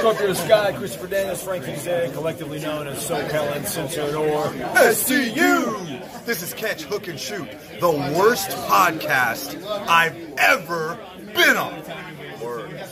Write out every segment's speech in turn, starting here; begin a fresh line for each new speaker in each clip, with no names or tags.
Scorpio Sky, Christopher Daniels, Frankie Zed, collectively known as SoCal Uncensored or
SCU! This is Catch, Hook, and Shoot, the worst podcast I've ever been on. Word.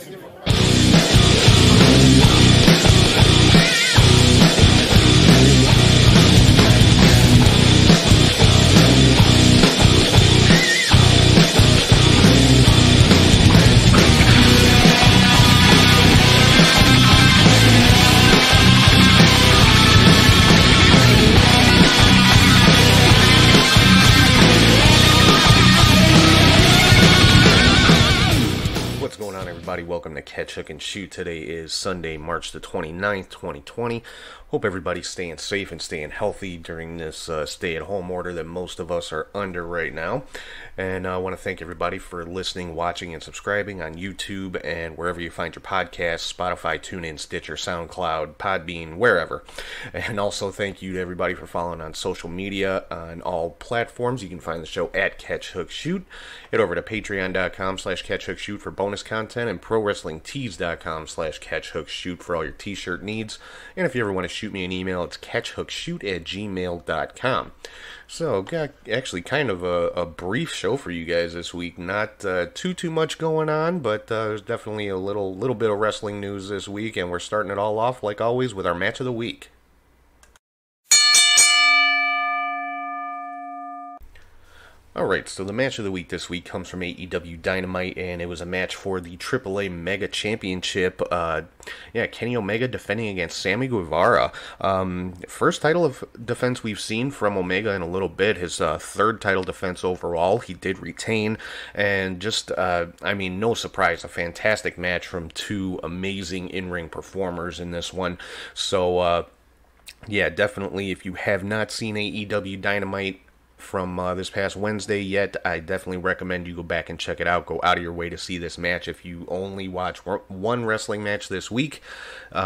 Everybody, welcome to Catch, Hook, and Shoot. Today is Sunday, March the 29th, 2020. Hope everybody's staying safe and staying healthy during this stay-at-home order that most of us are under right now. And I want to thank everybody for listening, watching, and subscribing on YouTube and wherever you find your podcasts, Spotify, TuneIn, Stitcher, SoundCloud, Podbean, wherever. And also thank you to everybody for following on social media on all platforms. You can find the show at Catch, Hook, Shoot. Head over to patreon.com/CatchHookShoot for bonus content and ProWrestlingTees.com/CatchHookShoot for all your t-shirt needs. And if you ever want to shoot me an email, it's catchhookshoot@gmail.com. So, got actually kind of a brief show for you guys this week. Not too much going on, but there's definitely a little bit of wrestling news this week, and we're starting it all off, like always, with our match of the week. Alright, so the match of the week this week comes from AEW Dynamite, and it was a match for the AAA Mega Championship. Kenny Omega defending against Sammy Guevara. First title of defense we've seen from Omega in a little bit. His third title defense overall. He did retain, and just, no surprise, a fantastic match from two amazing in-ring performers in this one. So, definitely, if you have not seen AEW Dynamite from this past Wednesday yet, I definitely recommend you go back and check it out. Go out of your way to see this match. If you only watch one wrestling match this week,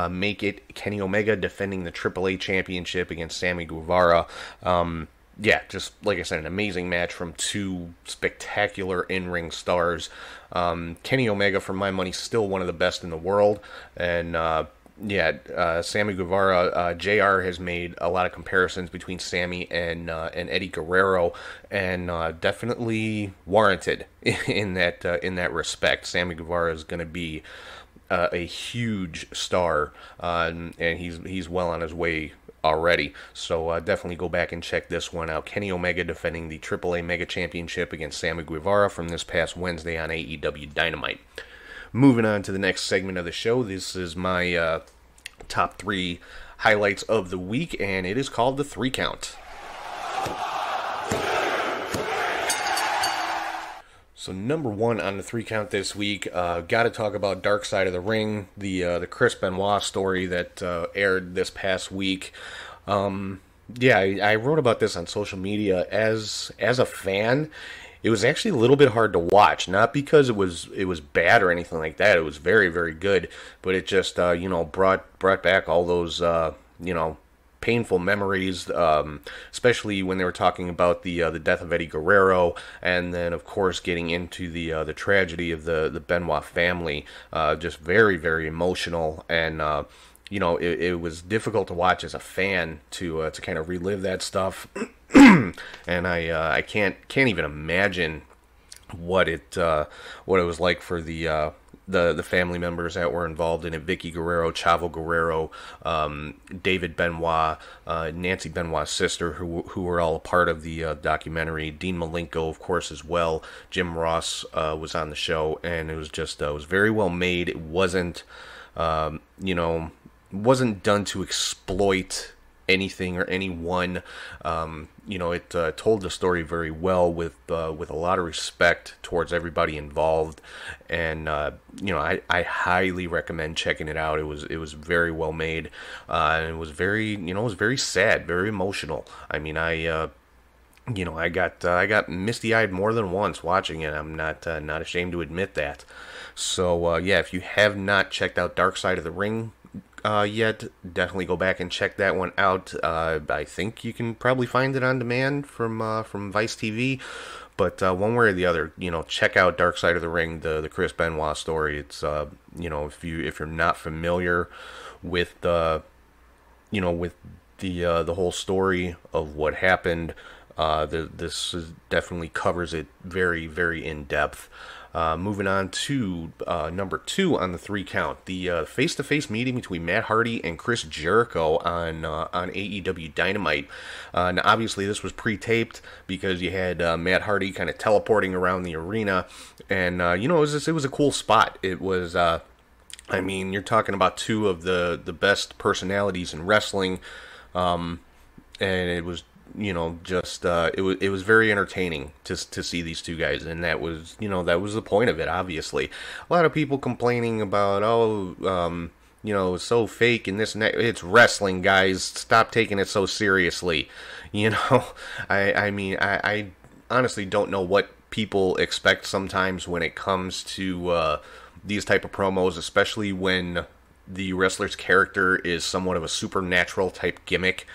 make it Kenny Omega defending the AAA Championship against Sammy Guevara. Just like I said, an amazing match from two spectacular in-ring stars. Kenny Omega, for my money, still one of the best in the world, and Sammy Guevara, JR has made a lot of comparisons between Sammy and Eddie Guerrero, and definitely warranted in that respect. Sammy Guevara is going to be a huge star, and he's well on his way already. So definitely go back and check this one out. Kenny Omega defending the AAA Mega Championship against Sammy Guevara from this past Wednesday on AEW Dynamite. Moving on to the next segment of the show, this is my top three highlights of the week, and it is called the 3 Count. So number one on the 3 Count this week, got to talk about Dark Side of the Ring, the Chris Benoit story that aired this past week. I wrote about this on social media. As a fan, it was actually a little bit hard to watch, not because it was bad or anything like that. It was very, very good, but it just brought back all those painful memories, especially when they were talking about the death of Eddie Guerrero, and then of course getting into the tragedy of the Benoit family. Just very, very emotional, and it was difficult to watch as a fan to kind of relive that stuff. And I can't even imagine what it was like for the family members that were involved in it. Vicky Guerrero, Chavo Guerrero, David Benoit, Nancy Benoit's sister, who were all a part of the documentary. Dean Malenko, of course, as well. Jim Ross was on the show, and it was just was very well made. It wasn't wasn't done to exploit anything or anyone. It told the story very well with a lot of respect towards everybody involved, and I highly recommend checking it out. It was very well made, and it was very sad, very emotional. I mean, I got misty-eyed more than once watching it. I'm not ashamed to admit that. So if you have not checked out Dark Side of the Ring yet, definitely go back and check that one out. I think you can probably find it on demand from Vice TV, But one way or the other, check out Dark Side of the Ring, the Chris Benoit story. It's if you're not familiar with the whole story of what happened, definitely covers it very, very in depth. Moving on to number 2 on the 3 count, the face-to-face meeting between Matt Hardy and Chris Jericho on AEW Dynamite. Now, obviously, this was pre-taped because you had Matt Hardy kind of teleporting around the arena, and it was a cool spot. It was, you're talking about 2 of the best personalities in wrestling, and it was. It was very entertaining to see these 2 guys, and that was the point of it. Obviously, a lot of people complaining about it's so fake and this and that. It's wrestling, guys. Stop taking it so seriously. I honestly don't know what people expect sometimes when it comes to these type of promos, especially when the wrestler's character is somewhat of a supernatural type gimmick.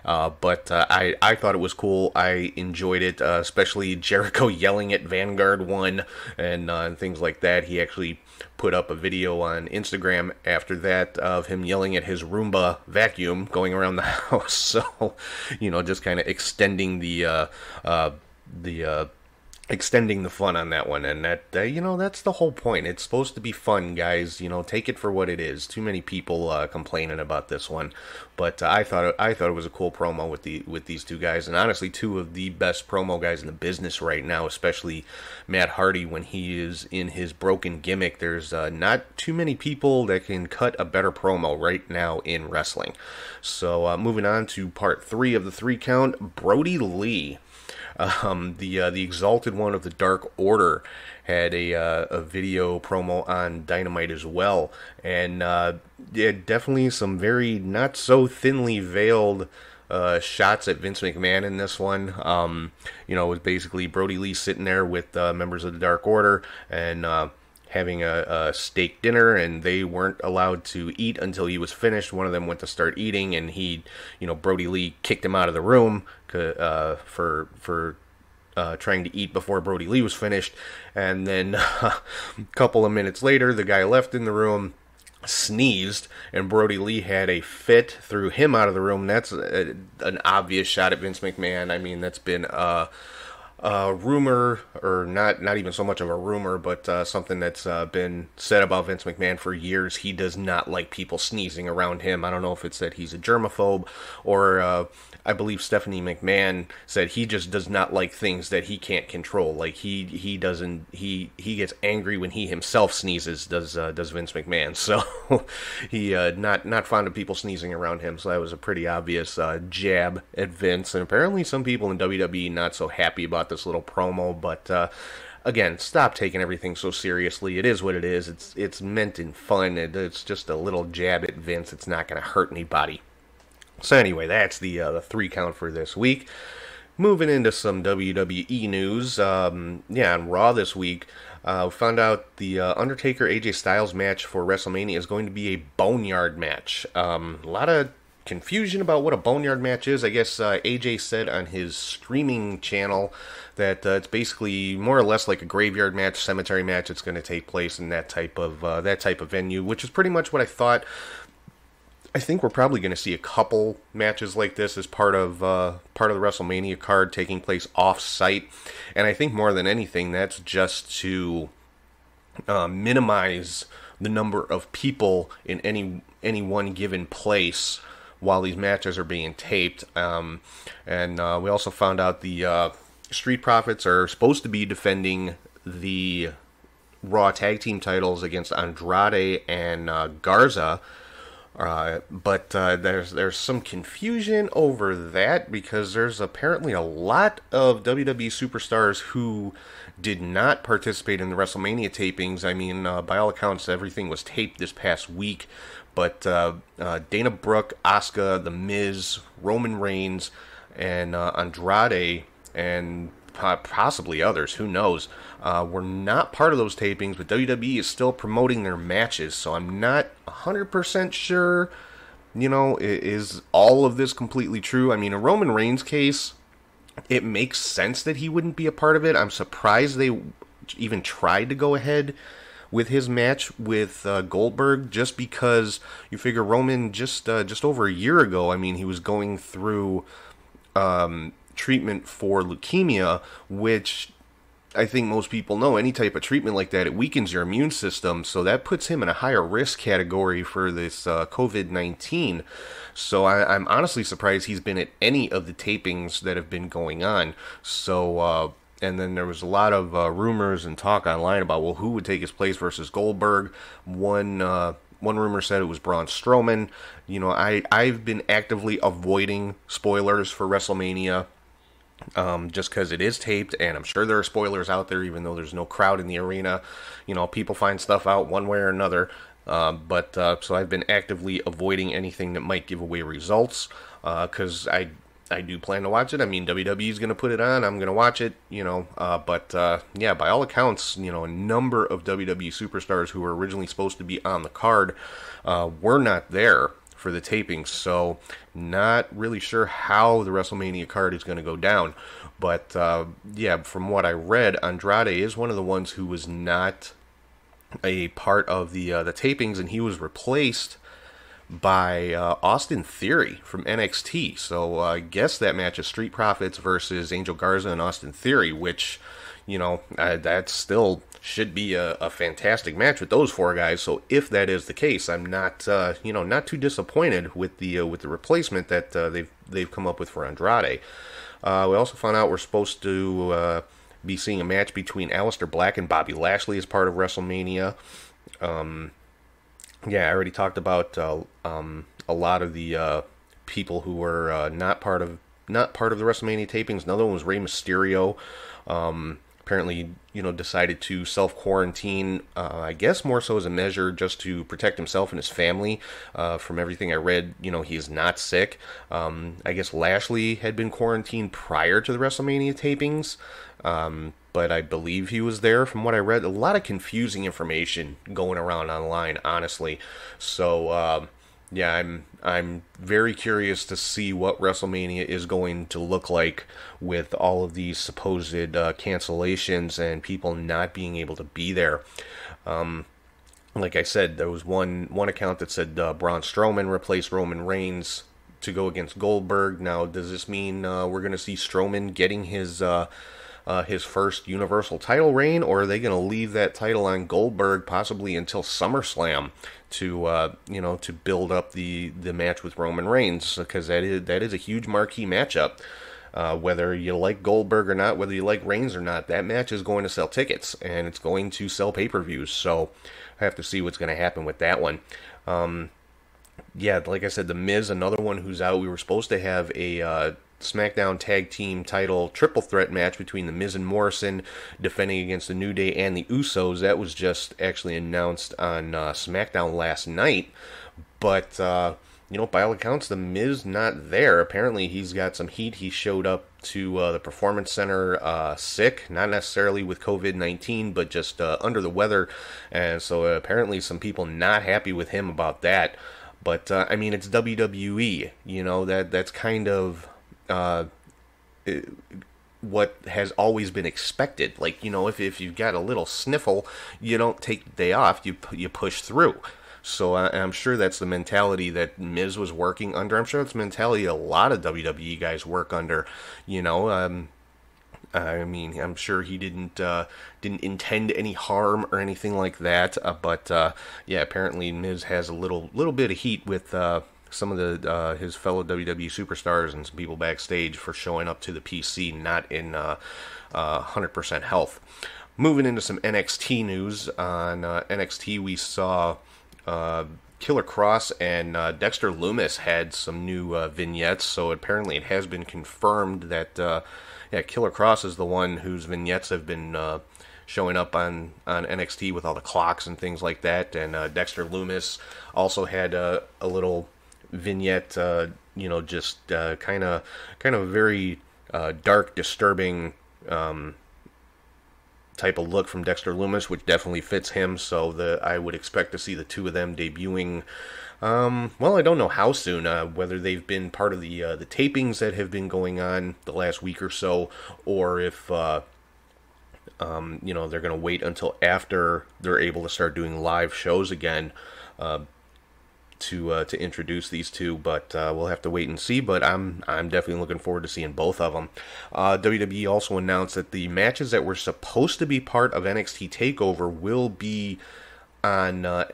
But I thought it was cool. I enjoyed it, especially Jericho yelling at Vanguard 1 and things like that. He actually put up a video on Instagram after that of him yelling at his Roomba vacuum going around the house. So, just kind of extending the fun on that one, and that that's the whole point. It's supposed to be fun, guys. Take it for what it is. Too many people complaining about this one, but I thought it was a cool promo with these 2 guys, and honestly, 2 of the best promo guys in the business right now. Especially Matt Hardy when he is in his broken gimmick. There's not too many people that can cut a better promo right now in wrestling. So moving on to part 3 of the 3 count, Brody Lee. The Exalted One of the Dark Order had a video promo on Dynamite as well, and definitely some very not so thinly veiled shots at Vince McMahon in this one. It was basically Brody Lee sitting there with members of the Dark Order and having a steak dinner, and they weren't allowed to eat until he was finished. One of them went to start eating, and Brody Lee kicked him out of the room for trying to eat before Brody Lee was finished. And then a couple of minutes later, the guy left in the room, sneezed, and Brody Lee had a fit, threw him out of the room. That's an obvious shot at Vince McMahon. That's been a rumor, or not even so much of a rumor, but something that's been said about Vince McMahon for years. He does not like people sneezing around him. I don't know if it's that he's a germaphobe, or I believe Stephanie McMahon said he just does not like things that he can't control. Like he gets angry when he himself sneezes. Does Vince McMahon? So he not fond of people sneezing around him. So that was a pretty obvious jab at Vince. And apparently some people in WWE not so happy about this little promo. But again, stop taking everything so seriously. It is what it is. It's meant in fun. It's just a little jab at Vince. It's not going to hurt anybody. So anyway, that's the 3 count for this week. Moving into some WWE news, on Raw this week, we found out the Undertaker AJ Styles match for WrestleMania is going to be a Boneyard match. A lot of confusion about what a Boneyard match is. I guess AJ said on his streaming channel that it's basically more or less like a graveyard match, cemetery match. It's going to take place in that type of venue, which is pretty much what I thought. I think we're probably going to see a couple matches like this as part of the WrestleMania card taking place off-site, and I think more than anything that's just to minimize the number of people in any one given place while these matches are being taped. And we also found out the Street Profits are supposed to be defending the Raw Tag Team titles against Andrade and Garza. But there's some confusion over that because there's apparently a lot of WWE superstars who did not participate in the WrestleMania tapings. By all accounts, everything was taped this past week. But Dana Brooke, Asuka, The Miz, Roman Reigns, and Andrade, and possibly others, who knows, were not part of those tapings, but WWE is still promoting their matches, so I'm not 100% sure, is all of this completely true? In a Roman Reigns case, it makes sense that he wouldn't be a part of it. I'm surprised they even tried to go ahead with his match with Goldberg, just because you figure Roman just over a year ago, I mean, he was going through treatment for leukemia, which I think most people know, any type of treatment like that, it weakens your immune system, so that puts him in a higher risk category for this COVID-19. So I'm honestly surprised he's been at any of the tapings that have been going on. So, and then there was a lot of rumors and talk online about, well, who would take his place versus Goldberg. One rumor said it was Braun Strowman. You know, I've been actively avoiding spoilers for WrestleMania, just because it is taped, and I'm sure there are spoilers out there, even though there's no crowd in the arena. You know, people find stuff out one way or another. So I've been actively avoiding anything that might give away results, because I do plan to watch it. I mean, WWE's going to put it on. I'm going to watch it, you know. Yeah, by all accounts, you know, a number of WWE superstars who were originally supposed to be on the card were not there for the tapings. So not really sure how the WrestleMania card is going to go down. But, yeah, from what I read, Andrade is one of the ones who was not a part of the tapings, and he was replaced by Austin Theory from NXT. So I guess that match is Street Profits versus Angel Garza and Austin Theory, which, you know, that still should be a fantastic match with those four guys. So if that is the case, I'm not not too disappointed with the replacement that they've come up with for Andrade. We also found out we're supposed to be seeing a match between Aleister Black and Bobby Lashley as part of WrestleMania. Yeah, I already talked about a lot of the people who were not part of the WrestleMania tapings. Another one was Rey Mysterio. Apparently, decided to self-quarantine, I guess more so as a measure just to protect himself and his family. From everything I read, he is not sick. I guess Lashley had been quarantined prior to the WrestleMania tapings, but I believe he was there from what I read. A lot of confusing information going around online, honestly. So, yeah, I'm very curious to see what WrestleMania is going to look like with all of these supposed cancellations and people not being able to be there. Like I said, there was one account that said Braun Strowman replaced Roman Reigns to go against Goldberg. Now, does this mean we're going to see Strowman getting his first Universal title reign, or are they going to leave that title on Goldberg possibly until SummerSlam to build up the match with Roman Reigns? Because that is a huge marquee matchup. Whether you like Goldberg or not, whether you like Reigns or not, that match is going to sell tickets, and it's going to sell pay-per-views. So I have to see what's going to happen with that one. Yeah, like I said, The Miz, another one who's out. We were supposed to have a SmackDown Tag Team title triple threat match between The Miz and Morrison defending against the New Day and the Usos. That was just actually announced on SmackDown last night. But, by all accounts, The Miz not there. Apparently he's got some heat. He showed up to the Performance Center sick, not necessarily with COVID-19, but just under the weather. And so apparently some people not happy with him about that. But, it's WWE. That's kind of what has always been expected. Like, if you've got a little sniffle, you don't take the day off, you push through. So I'm sure that's the mentality that Miz was working under. I'm sure that's the mentality a lot of WWE guys work under. I'm sure he didn't intend any harm or anything like that. But apparently Miz has a little bit of heat with some of his fellow WWE superstars and some people backstage for showing up to the PC not in 100% health. Moving into some NXT news. On NXT, we saw Killer Cross and Dexter Lumis had some new vignettes, so apparently it has been confirmed that Killer Cross is the one whose vignettes have been showing up on NXT with all the clocks and things like that, and Dexter Lumis also had a little vignette, just kind of very dark, disturbing type type of look from Dexter Lumis, which definitely fits him. So I would expect to see the two of them debuting. Well, I don't know how soon, whether they've been part of the tapings that have been going on the last week or so, or if, they're going to wait until after they're able to start doing live shows again, to introduce these two, but we'll have to wait and see. But I'm definitely looking forward to seeing both of them. WWE also announced that the matches that were supposed to be part of NXT TakeOver will be on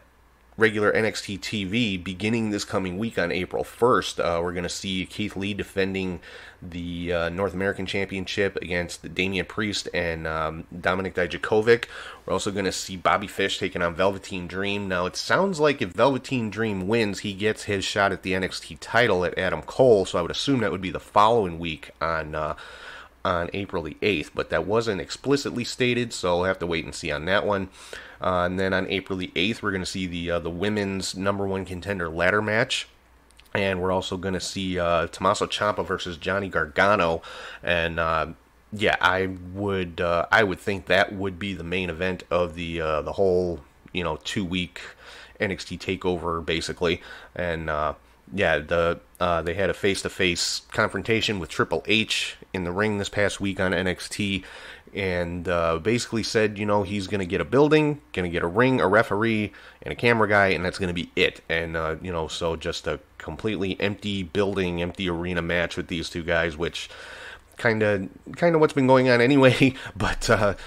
regular NXT TV beginning this coming week on April 1st. We're going to see Keith Lee defending the North American Championship against Damian Priest and Dominik Dijakovic. We're also going to see Bobby Fish taking on Velveteen Dream. Now, it sounds like if Velveteen Dream wins, he gets his shot at the NXT title at Adam Cole, so I would assume that would be the following week on April the 8th, but that wasn't explicitly stated, so we'll have to wait and see on that one. And then on April the 8th, we're going to see the women's number one contender ladder match. And we're also going to see Tommaso Ciampa versus Johnny Gargano. And I would think that would be the main event of the whole 2-week NXT takeover, basically. And they had a face-to-face confrontation with Triple H in the ring this past week on NXT, and basically said, he's going to get a building, going to get a ring, a referee, and a camera guy, and that's going to be it. And, so just a completely empty building, empty arena match with these two guys, which kind of what's been going on anyway, but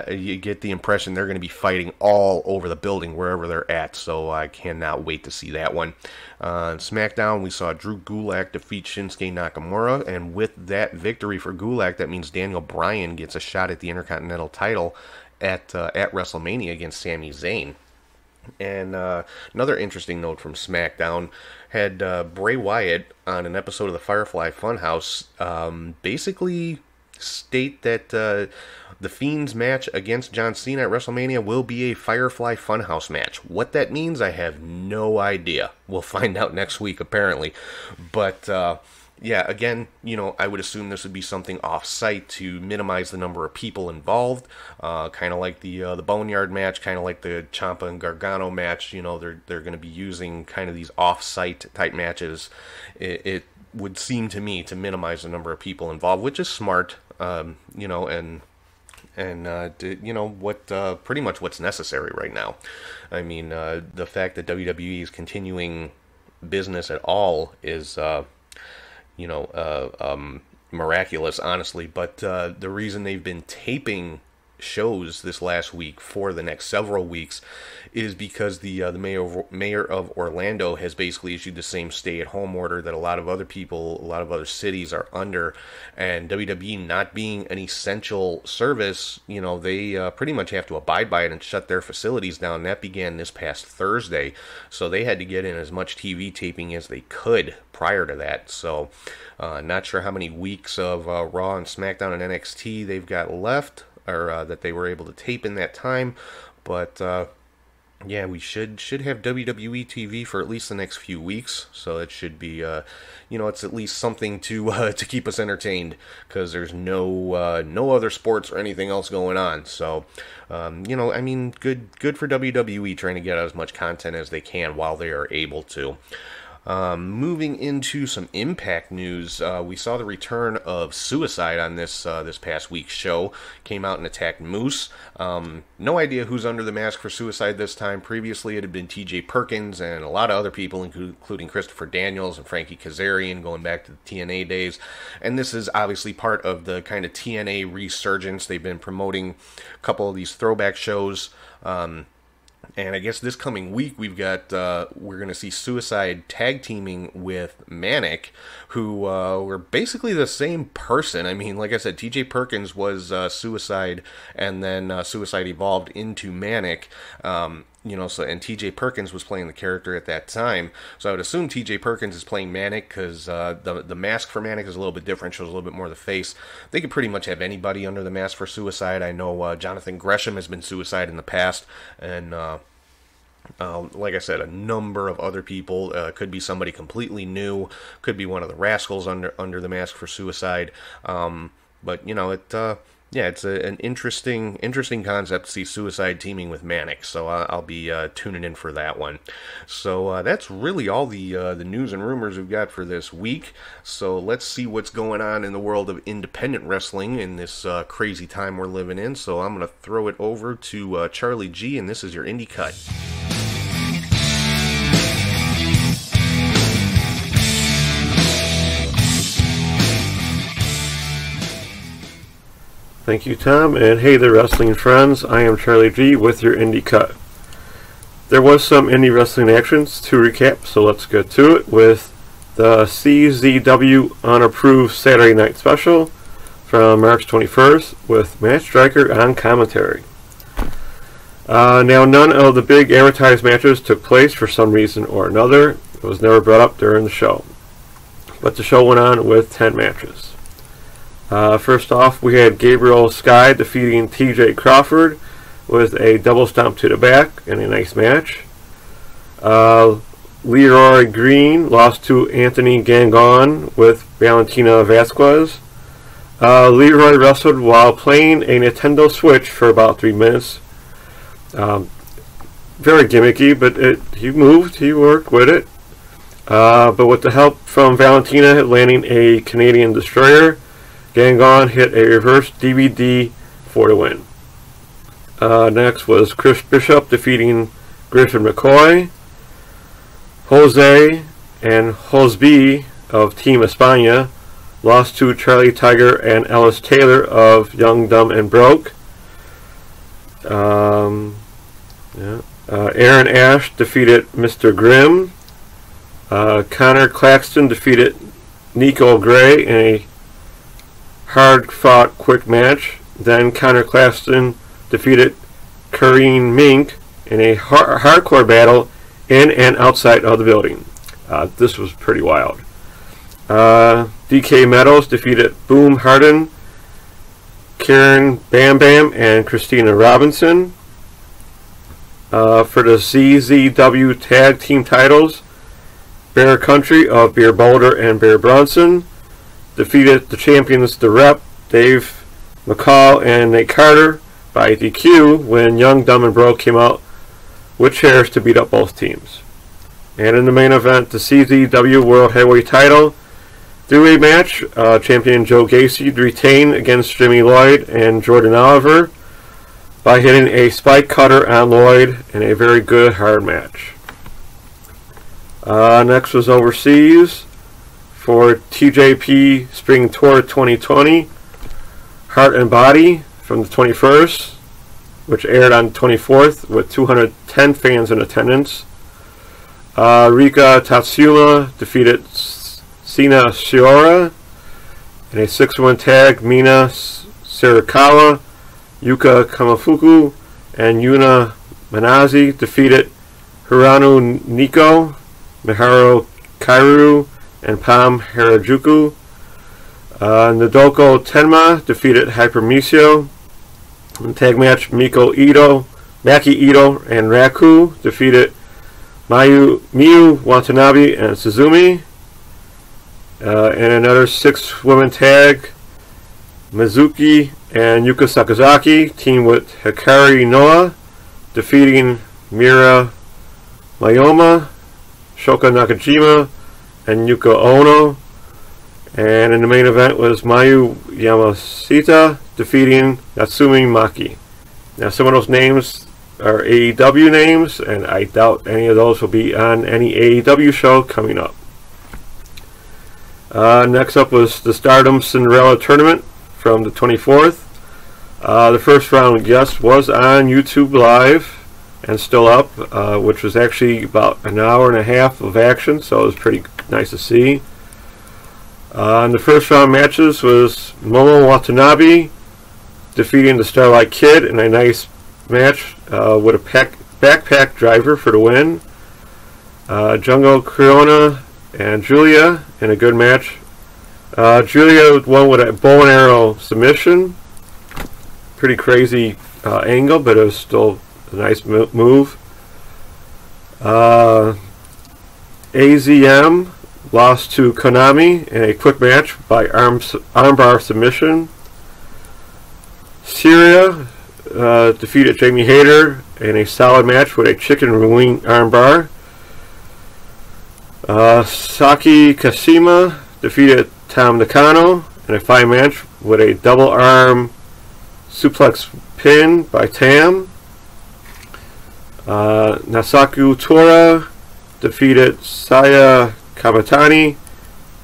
you get the impression they're going to be fighting all over the building wherever they're at, so I cannot wait to see that one. SmackDown, we saw Drew Gulak defeat Shinsuke Nakamura, and with that victory for Gulak, that means Daniel Bryan gets a shot at the Intercontinental title at WrestleMania against Sami Zayn. And another interesting note from SmackDown had Bray Wyatt on an episode of the Firefly Funhouse basically state that the Fiend's match against John Cena at WrestleMania will be a Firefly Funhouse match. What that means, I have no idea. We'll find out next week, apparently. But again, I would assume this would be something off-site to minimize the number of people involved, kind of like the Boneyard match, kind of like the Ciampa and Gargano match. They're going to be using kind of these off-site type matches. It would seem to me to minimize the number of people involved, which is smart, pretty much what's necessary right now. I mean, the fact that WWE is continuing business at all is miraculous, honestly. But the reason they've been taping shows this last week for the next several weeks is because the mayor of Orlando has basically issued the same stay-at-home order that a lot of other cities are under, and WWE not being an essential service, they pretty much have to abide by it and shut their facilities down. That began this past Thursday, so they had to get in as much TV taping as they could prior to that. So not sure how many weeks of Raw and SmackDown and NXT they've got left, or that they were able to tape in that time, but we should have WWE TV for at least the next few weeks, so it should be it's at least something to keep us entertained, because there's no other sports or anything else going on. So good for WWE trying to get out as much content as they can while they are able to. Moving into some Impact news, we saw the return of Suicide on this past week's show. Came out and attacked Moose. No idea who's under the mask for Suicide this time. Previously, it had been T.J. Perkins and a lot of other people, including Christopher Daniels and Frankie Kazarian, going back to the TNA days. And this is obviously part of the kind of TNA resurgence. They've been promoting a couple of these throwback shows. And I guess this coming week we're going to see Suicide tag teaming with Manic, who were basically the same person. I mean, like I said, T.J. Perkins was Suicide, and then Suicide evolved into Manic. And T.J. Perkins was playing the character at that time. So I would assume T.J. Perkins is playing Manic, because the mask for Manic is a little bit different, shows a little bit more of the face. They could pretty much have anybody under the mask for Suicide. I know Jonathan Gresham has been Suicide in the past, and like I said, a number of other people. Could be somebody completely new, could be one of the Rascals under the mask for Suicide. But Yeah, it's an interesting concept to see Suicide teaming with Manic, so I'll be tuning in for that one. So that's really all the news and rumors we've got for this week. So let's see what's going on in the world of independent wrestling in this crazy time we're living in. So I'm going to throw it over to Charlie G, and this is your Indie Cut.
Thank you, Tom, and hey there, wrestling friends. I am Charlie G with your Indie Cut. There was some indie wrestling actions to recap, so let's get to it with the CZW Unapproved Saturday Night Special from March 21st with Matt Striker on commentary. Now, none of the big advertised matches took place for some reason or another. It was never brought up during the show. But the show went on with 10 matches. First off, we had Gabriel Sky defeating TJ Crawford with a double stomp to the back in a nice match. Leroy Green lost to Anthony Gangone with Valentina Vasquez. Leroy wrestled while playing a Nintendo Switch for about 3 minutes. Very gimmicky, but he moved, he worked with it. But with the help from Valentina landing a Canadian Destroyer, Gangone hit a reverse DVD for the win. Next was Chris Bishop defeating Griffin McCoy. Jose and Josby of Team España lost to Charlie Tiger and Ellis Taylor of Young, Dumb, and Broke. Aaron Ash defeated Mr. Grimm. Connor Claxton defeated Nico Gray in a hard-fought quick match. Then Connor Claxton defeated Kareen Mink in a hardcore battle in and outside of the building. This was pretty wild. DK Meadows defeated Boom Harden, Karen Bam Bam, and Christina Robinson. For the CZW Tag Team titles, Bear Country of Beer Boulder and Bear Bronson defeated the champions The Rep, Dave McCall, and Nate Carter by DQ when Young, Dumb, and Broke came out with chairs to beat up both teams. And in the main event, the CZW World Heavyweight title three-way match, champion Joe Gacy retained against Jimmy Lloyd and Jordan Oliver by hitting a spike cutter on Lloyd in a very good hard match. Next was overseas for TJP Spring Tour 2020, Heart and Body from the 21st, which aired on the 24th with 210 fans in attendance. Rika Tatsuma defeated Sina Shiora in a 6-1 tag. Mina Sarakawa, Yuka Kamafuku, and Yuna Manazi defeated Hirano Niko, Miharu Kairu, and Pam Harajuku. Nadoko Tenma defeated Hypermisio. In the tag match, Maki Ito, and Raku defeated Miyu Watanabe and Suzumi. And another 6-woman tag, Mizuki and Yuka Sakazaki teamed with Hikari Noah, defeating Mira Mayoma, Shoka Nakajima, and Yuka Ono. And in the main event was Mayu Yamashita defeating Natsumi Maki. Now, some of those names are AEW names, and I doubt any of those will be on any AEW show coming up. Next up was the Stardom Cinderella Tournament from the 24th. The first round, yes, was on YouTube Live and still up, which was actually about an hour and a half of action, so it was pretty nice to see. And the first round matches was Momo Watanabe defeating the Starlight Kid in a nice match with a backpack driver for the win. Jungle Corona and Julia in a good match. Julia won with a bow and arrow submission. Pretty crazy angle, but it was still a nice move. AZM lost to Konami in a quick match by armbar submission. Syria defeated Jamie Hayter in a solid match with a chicken wing armbar. Saki Kashima defeated Tam Nakano in a fine match with a double arm suplex pin by Tam. Nasaku Tora defeated Saya Kamatani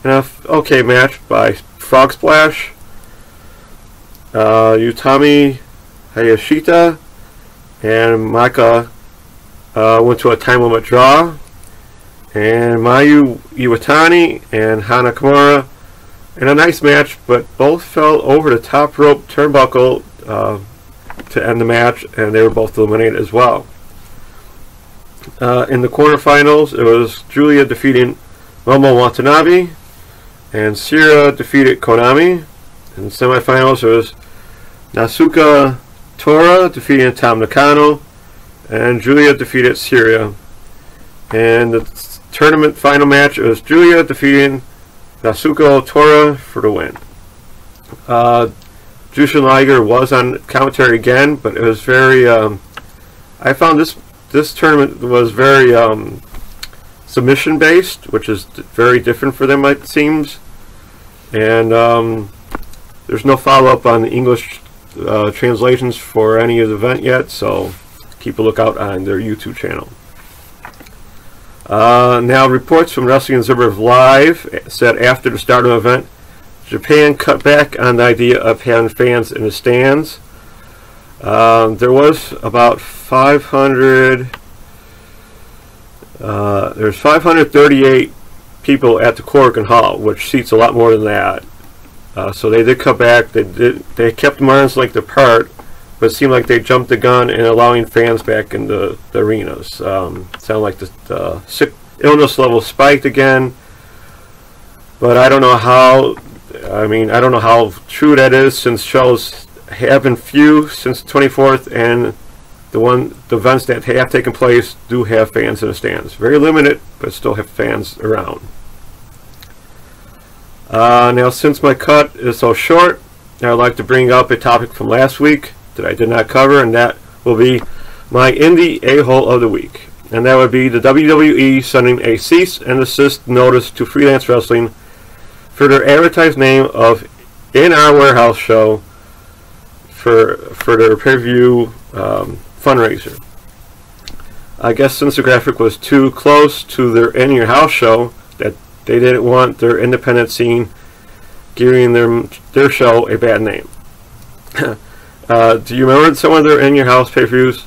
in a okay match by Frog Splash. Utami Hayashita and Maka went to a time limit draw. And Mayu Iwatani and Hana Kimura in a nice match, but both fell over the top rope turnbuckle to end the match, and they were both eliminated as well. In the quarterfinals, it was Julia defeating Momo Watanabe, and Sierra defeated Konami. In the semifinals, it was Nasuka Tora defeating Tam Nakano, and Julia defeated Syria. And the tournament final match, it was Julia defeating Nasuka Tora for the win. Jushin Liger was on commentary again, but it was very. I found this tournament was very submission based, which is very different for them, it seems. And there's no follow up on the English translations for any of the event yet, so keep a lookout on their YouTube channel. Now, reports from Wrestling Observer Live said after the start of the event, Japan cut back on the idea of having fans in the stands. There was about 500. There's 538 people at the Corrigan Hall, which seats a lot more than that. So they did cut back. They kept them arms length apart, but it seemed like they jumped the gun in allowing fans back in the arenas. Sounded like the sick illness level spiked again, but I don't know how. I don't know how true that is, since shows have been few since the 24th, and the events that have taken place do have fans in the stands. Very limited, but still have fans around. Now, since my cut is so short, I'd like to bring up a topic from last week that I did not cover, and that will be my indie a-hole of the week. And that would be the WWE sending a cease and desist notice to Freelance Wrestling for their advertised name of In Our Warehouse show for their pay-per-view fundraiser. I guess since the graphic was too close to their In Your House show, that they didn't want their independent scene giving their show a bad name. Do you remember some of their In Your House pay-per-views?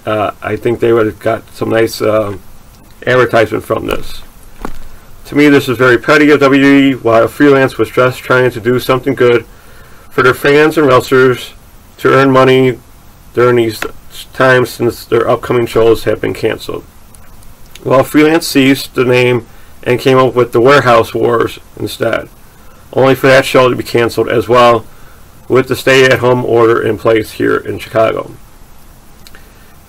I think they would have got some nice advertisement from this. To me, this is very petty of WWE, while Freelance was just trying to do something good for their fans and wrestlers to earn money during these times since their upcoming shows have been canceled. While Freelance ceased the name and came up with the Warehouse Wars instead, only for that show to be canceled as well, with the stay-at-home order in place here in Chicago.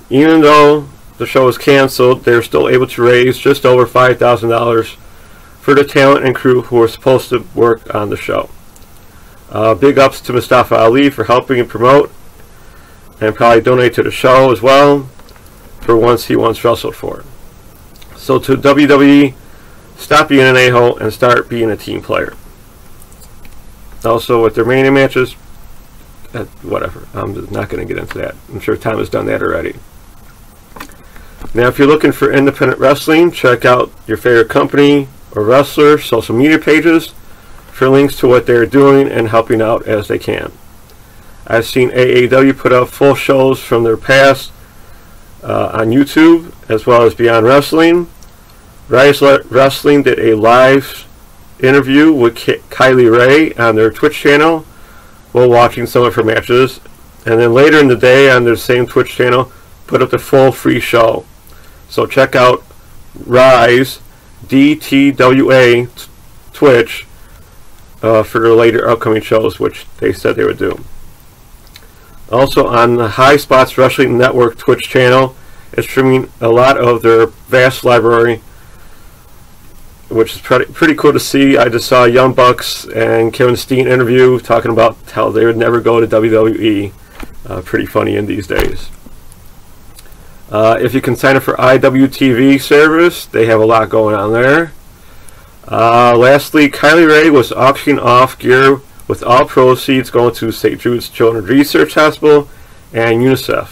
Even though the show was canceled, they were still able to raise just over $5,000 for the talent and crew who were supposed to work on the show. Big ups to Mustafa Ali for helping and promote, and probably donate to the show as well for once he once wrestled for. So to WWE, stop being an a-hole and start being a team player. Also, with their Mania matches, whatever. I'm not going to get into that. I'm sure Tom has done that already. Now, if you're looking for independent wrestling, check out your favorite company or wrestler social media pages for links to what they're doing and helping out as they can. I've seen AAW put up full shows from their past on YouTube, as well as Beyond Wrestling. Rise Wrestling did a live interview with Kylie Ray on their Twitch channel while watching some of her matches, and then later in the day on their same Twitch channel put up the full free show. So check out Rise DTWA Twitch for their later upcoming shows, which they said they would do. Also on the High Spots Wrestling Network Twitch channel, it's streaming a lot of their vast library, which is pretty cool to see. I just saw Young Bucks and Kevin Steen interview talking about how they would never go to WWE, Pretty funny in these days. If you can sign up for IWTV service, they have a lot going on there. Lastly, Kylie Ray was auctioning off gear with all proceeds going to St. Jude's Children's Research Hospital and UNICEF,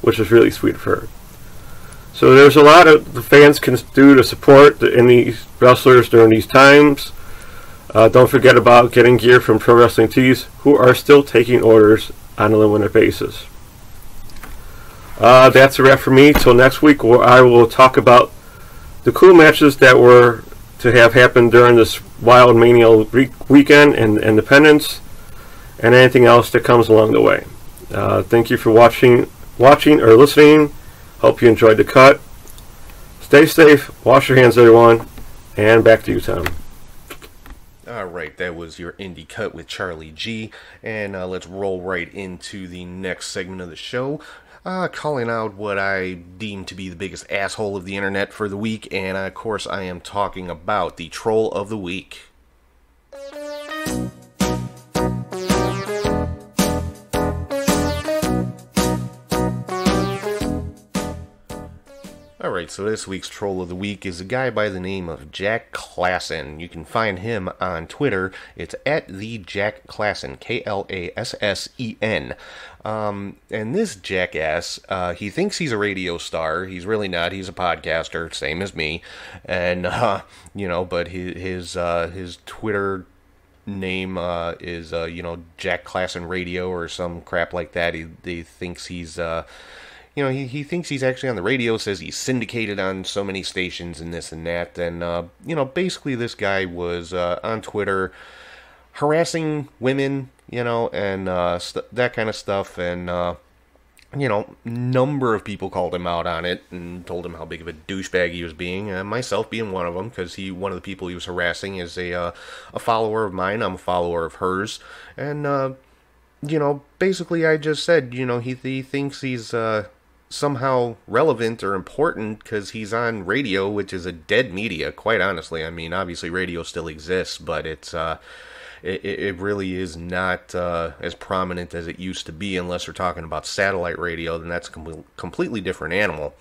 which is really sweet of her. So there's a lot of the fans can do to support the indie wrestlers during these times. Don't forget about getting gear from Pro Wrestling Tees, who are still taking orders on a limited basis. That's a wrap for me. Till next week, where I will talk about the cool matches that were to have happened during this Wild Mania weekend and Independence, and anything else that comes along the way. Thank you for watching or listening. Hope you enjoyed the cut. Stay safe, wash your hands, everyone, and back to you, Tom.
Alright, that was your indie cut with Charlie G, and let's roll right into the next segment of the show. Calling out what I deem to be the biggest asshole of the internet for the week, and of course I am talking about the Troll of the Week. Alright, so this week's Troll of the Week is a guy by the name of Jack Klassen. You can find him on Twitter. It's at the Jack Klassen, Klassen. And this jackass, he thinks he's a radio star. He's really not. He's a podcaster, same as me. And, but his Twitter name is, Jack Klassen Radio or some crap like that. He thinks he's... he thinks he's actually on the radio, says he's syndicated on so many stations and this and that. And, basically this guy was on Twitter harassing women, and that kind of stuff. And, number of people called him out on it and told him how big of a douchebag he was being, myself being one of them, because one of the people he was harassing is a follower of mine. I'm a follower of hers. And, basically I just said, he thinks he's... somehow relevant or important because he's on radio, which is a dead media, quite honestly. I mean, obviously radio still exists, but it really is not as prominent as it used to be, unless we're talking about satellite radio, then that's a completely different animal.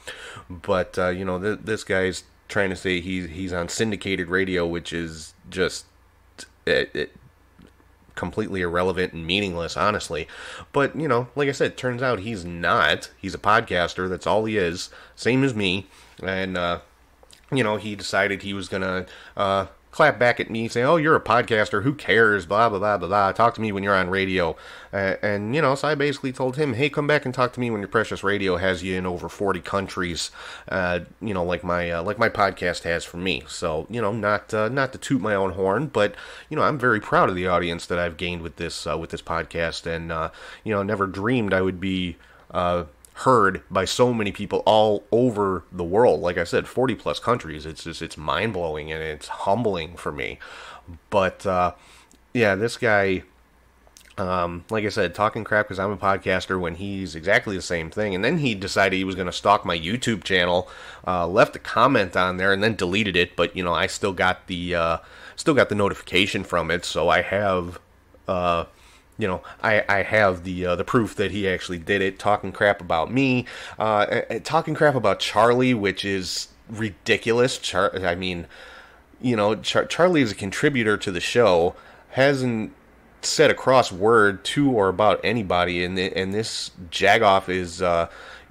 But, this guy's trying to say he's on syndicated radio, which is just... completely irrelevant and meaningless, honestly. But, like I said, it turns out he's not. He's a podcaster. That's all he is. Same as me. And, he decided he was going to clap back at me, say, oh, you're a podcaster, who cares, blah, blah, blah, blah, blah, talk to me when you're on radio. And so I basically told him, hey, come back and talk to me when your precious radio has you in over 40 countries, like my podcast has for me. So, not to toot my own horn, but, I'm very proud of the audience that I've gained with this podcast, and, never dreamed I would be, heard by so many people all over the world. Like I said, 40 plus countries. It's mind-blowing and it's humbling for me. But this guy, like I said, talking crap because I'm a podcaster when he's exactly the same thing. And then he decided he was going to stalk my YouTube channel, left a comment on there and then deleted it, but I still got the notification from it, so I have I have the proof that he actually did it, talking crap about me, talking crap about Charlie, which is ridiculous. Charlie is a contributor to the show, hasn't said a cross word to or about anybody, and this jagoff is,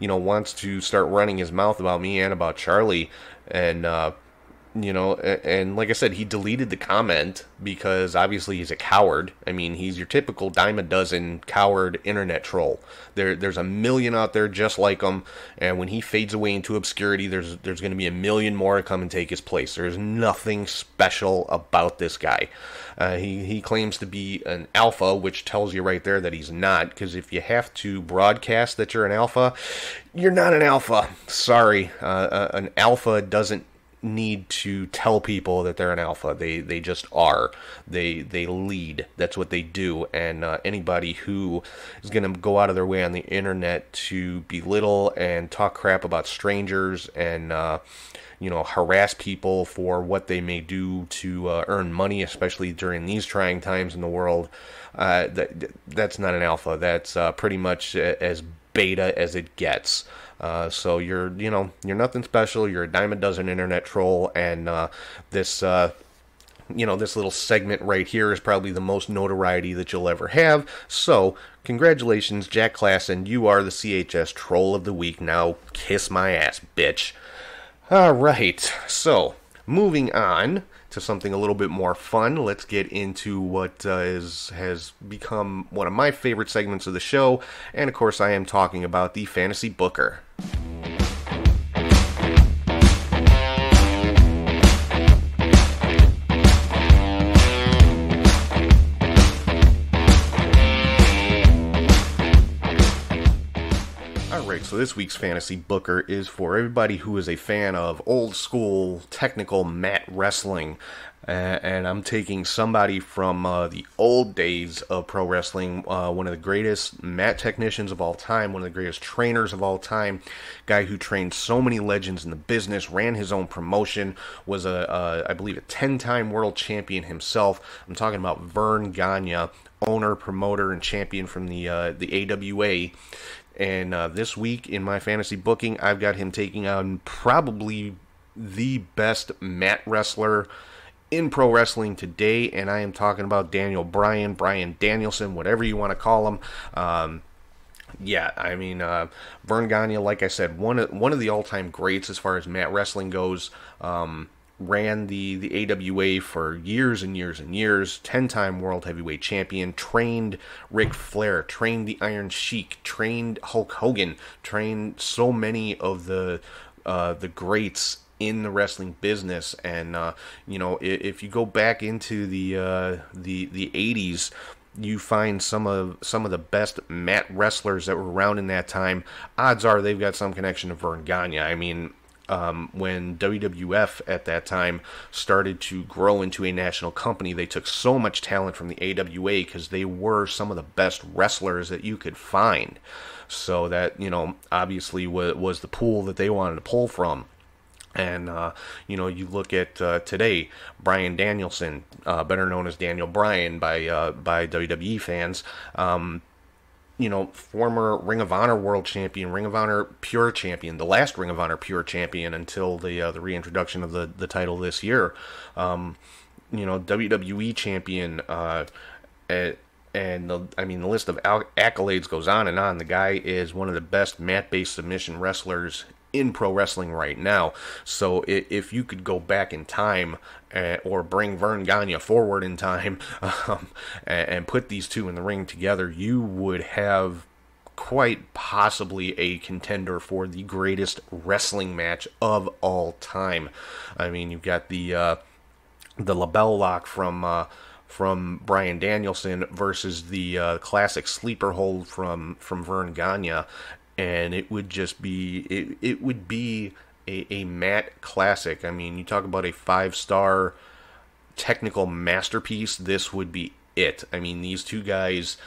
wants to start running his mouth about me and about Charlie, and, and like I said, he deleted the comment because obviously he's a coward. I mean, he's your typical dime a dozen coward internet troll. There's a million out there just like him, and when he fades away into obscurity, there's going to be a million more to come and take his place. There's nothing special about this guy. He claims to be an alpha, which tells you right there that he's not, because if you have to broadcast that you're an alpha, you're not an alpha. Sorry, an alpha doesn't need to tell people that they're an alpha. They just are. They lead. That's what they do. And anybody who is going to go out of their way on the internet to belittle and talk crap about strangers and harass people for what they may do to earn money, especially during these trying times in the world, that's not an alpha. That's pretty much as beta as it gets. So you're nothing special. You're a dime a dozen internet troll, and this little segment right here is probably the most notoriety that you'll ever have. So congratulations, Jack Klassen. You are the CHS Troll of the Week. Now kiss my ass, bitch. All right. So moving on to something a little bit more fun, let's get into what has become one of my favorite segments of the show, and of course I am talking about the Fantasy Booker. So this week's Fantasy Booker is for everybody who is a fan of old school technical mat wrestling, and I'm taking somebody from the old days of pro wrestling, one of the greatest mat technicians of all time, one of the greatest trainers of all time, guy who trained so many legends in the business, ran his own promotion, was I believe a 10-time world champion himself. I'm talking about Verne Gagne, owner, promoter, and champion from the AWA. And this week in my fantasy booking, I've got him taking on probably the best mat wrestler in pro wrestling today, and I am talking about Brian Danielson, whatever you want to call him. Verne Gagne, like I said, one of the all-time greats as far as mat wrestling goes. Ran the AWA for years and years and years, 10-time world heavyweight champion, trained Ric Flair, trained the Iron Sheik, trained Hulk Hogan, trained so many of the greats in the wrestling business. And if you go back into the 80s, you find some of the best mat wrestlers that were around in that time. Odds are they've got some connection to Verne Gagne. I mean, when WWF at that time started to grow into a national company, they took so much talent from the AWA because they were some of the best wrestlers that you could find. So that, obviously was the pool that they wanted to pull from. And, you look at today, Bryan Danielson, better known as Daniel Bryan by WWE fans, former Ring of Honor World Champion, Ring of Honor Pure Champion, the last Ring of Honor Pure Champion until the reintroduction of the title this year. WWE Champion, and the list of accolades goes on and on. The guy is one of the best mat-based submission wrestlers in pro wrestling right now. So if you could go back in time or bring Verne Gagne forward in time and put these two in the ring together, you would have quite possibly a contender for the greatest wrestling match of all time. I mean, you've got the label lock from Bryan Danielson versus the classic sleeper hold from Verne Gagne. And it would just be, it would be a mat classic. I mean, you talk about a 5-star technical masterpiece, this would be it. I mean, these two guys,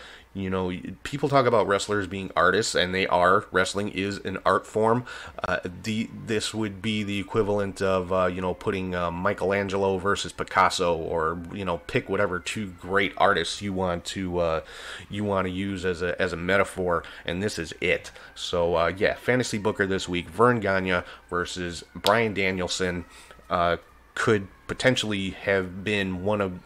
people talk about wrestlers being artists, and they are. Wrestling is an art form. This would be the equivalent of, putting Michelangelo versus Picasso, or, pick whatever two great artists you want to use as a metaphor, and this is it. So, Fantasy Booker this week, Verne Gagne versus Bryan Danielson, could potentially have been one of,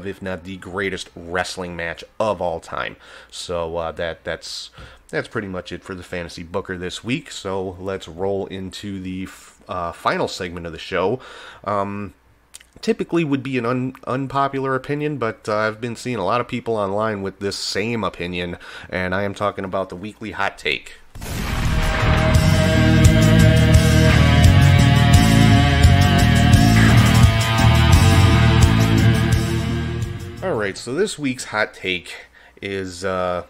if not the greatest wrestling match of all time. So that's pretty much it for the Fantasy Booker this week. So let's roll into the final segment of the show. Typically would be an unpopular opinion, but I've been seeing a lot of people online with this same opinion, and I am talking about the weekly hot take. Alright, so this week's hot take is, like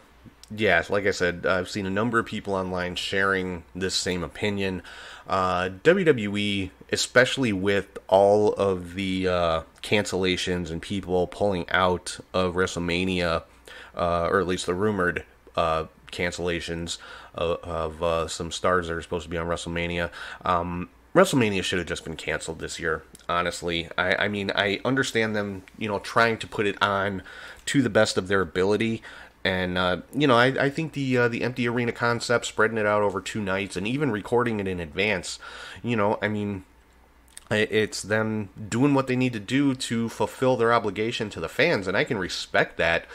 I said, I've seen a number of people online sharing this same opinion. WWE, especially with all of the cancellations and people pulling out of WrestleMania, or at least the rumored cancellations of some stars that are supposed to be on WrestleMania. WrestleMania should have just been canceled this year, honestly. I mean, I understand them, trying to put it on to the best of their ability. And, I think the empty arena concept, spreading it out over 2 nights, and even recording it in advance, it's them doing what they need to do to fulfill their obligation to the fans, and I can respect that.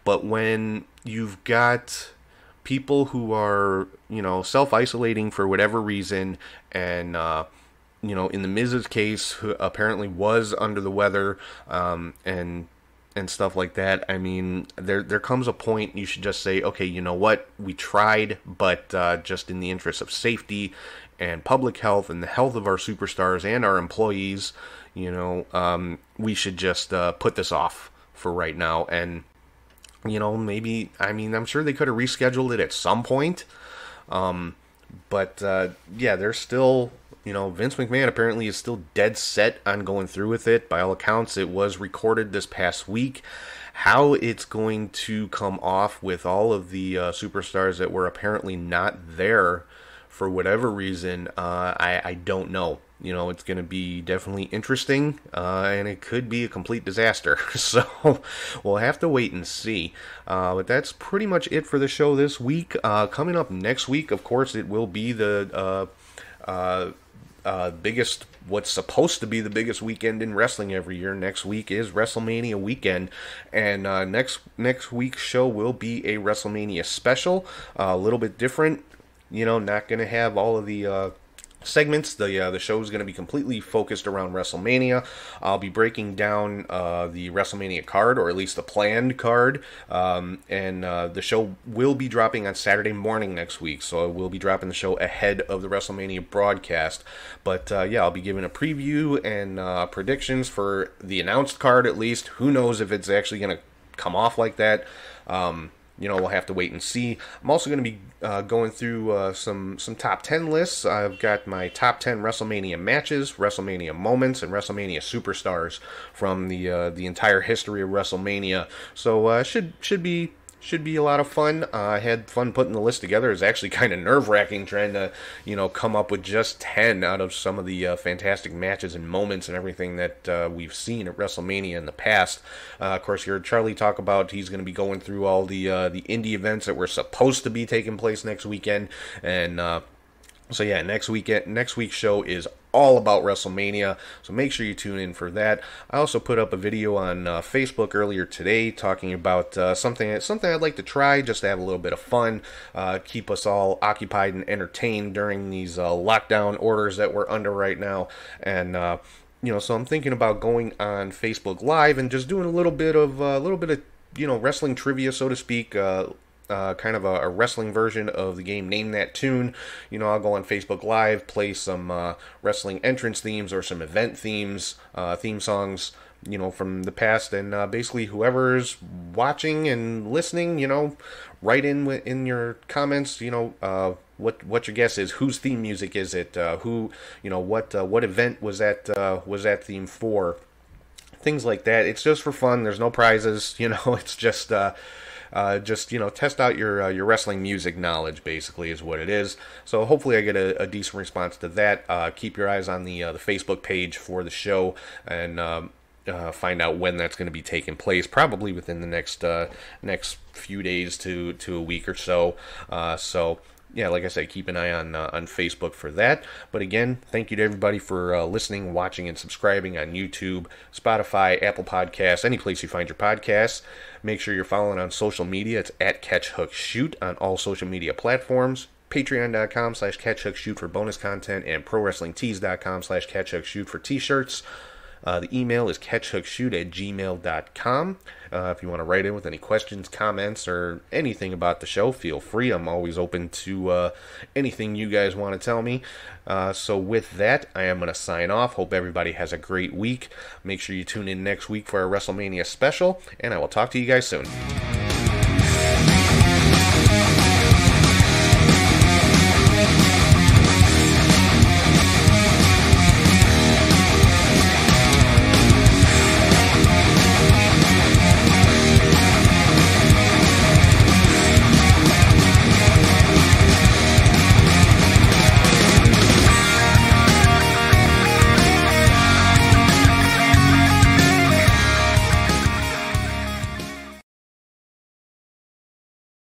But when you've got people who are, self-isolating for whatever reason, and, in the Miz's case, who apparently was under the weather, and stuff like that, I mean, there comes a point you should just say, okay, you know what, we tried, but just in the interest of safety and public health and the health of our superstars and our employees, we should just put this off for right now. And, maybe, I mean, I'm sure they could have rescheduled it at some point, but there's still... Vince McMahon apparently is still dead set on going through with it. By all accounts, it was recorded this past week. How it's going to come off with all of the superstars that were apparently not there for whatever reason, I don't know. It's going to be definitely interesting, and it could be a complete disaster. So we'll have to wait and see. But that's pretty much it for the show this week. Coming up next week, of course, it will be the... biggest, what's supposed to be the biggest weekend in wrestling every year. Next week is WrestleMania weekend, and next week's show will be a WrestleMania special, a little bit different. Not going to have all of the segments. The show is going to be completely focused around WrestleMania. I'll be breaking down the WrestleMania card, or at least the planned card, and the show will be dropping on Saturday morning next week, so I will be dropping the show ahead of the WrestleMania broadcast. But I'll be giving a preview and predictions for the announced card, at least. Who knows if it's actually going to come off like that. We'll have to wait and see. I'm also going to be going through some top 10 lists. I've got my top 10 WrestleMania matches, WrestleMania moments, and WrestleMania superstars from the entire history of WrestleMania. So should be a lot of fun. I had fun putting the list together. It's actually kind of nerve-wracking trying to, come up with just 10 out of some of the fantastic matches and moments and everything that we've seen at WrestleMania in the past. Of course, you heard Charlie talk about he's going to be going through all the indie events that were supposed to be taking place next weekend. And next week's show is all about WrestleMania, so make sure you tune in for that. I also put up a video on Facebook earlier today talking about something I'd like to try, just to have a little bit of fun, keep us all occupied and entertained during these lockdown orders that we're under right now. And so I'm thinking about going on Facebook Live and just doing a little bit of wrestling trivia, so to speak. Kind of a wrestling version of the game Name That Tune. I'll go on Facebook Live, play some wrestling entrance themes or some event themes, theme songs, from the past, and basically whoever's watching and listening, write in your comments, what your guess is, whose theme music is it, what event was that theme for, things like that. It's just for fun. There's no prizes, it's just test out your wrestling music knowledge, basically, is what it is. So hopefully I get a decent response to that. Keep your eyes on the Facebook page for the show, and find out when that's going to be taking place, probably within the next few days to a week or so. Like I said, keep an eye on Facebook for that. But again, thank you to everybody for listening, watching, and subscribing on YouTube, Spotify, Apple Podcasts, any place you find your podcasts. Make sure you're following on social media. It's at CatchHookShoot on all social media platforms. Patreon.com/CatchHookShoot for bonus content, and ProWrestlingTees.com/CatchHookShoot for t-shirts. The email is catchhookshoot@gmail.com. If you want to write in with any questions, comments, or anything about the show, feel free. I'm always open to anything you guys want to tell me. So with that, I am going to sign off. Hope everybody has a great week. Make sure you tune in next week for our WrestleMania special, and I will talk to you guys soon.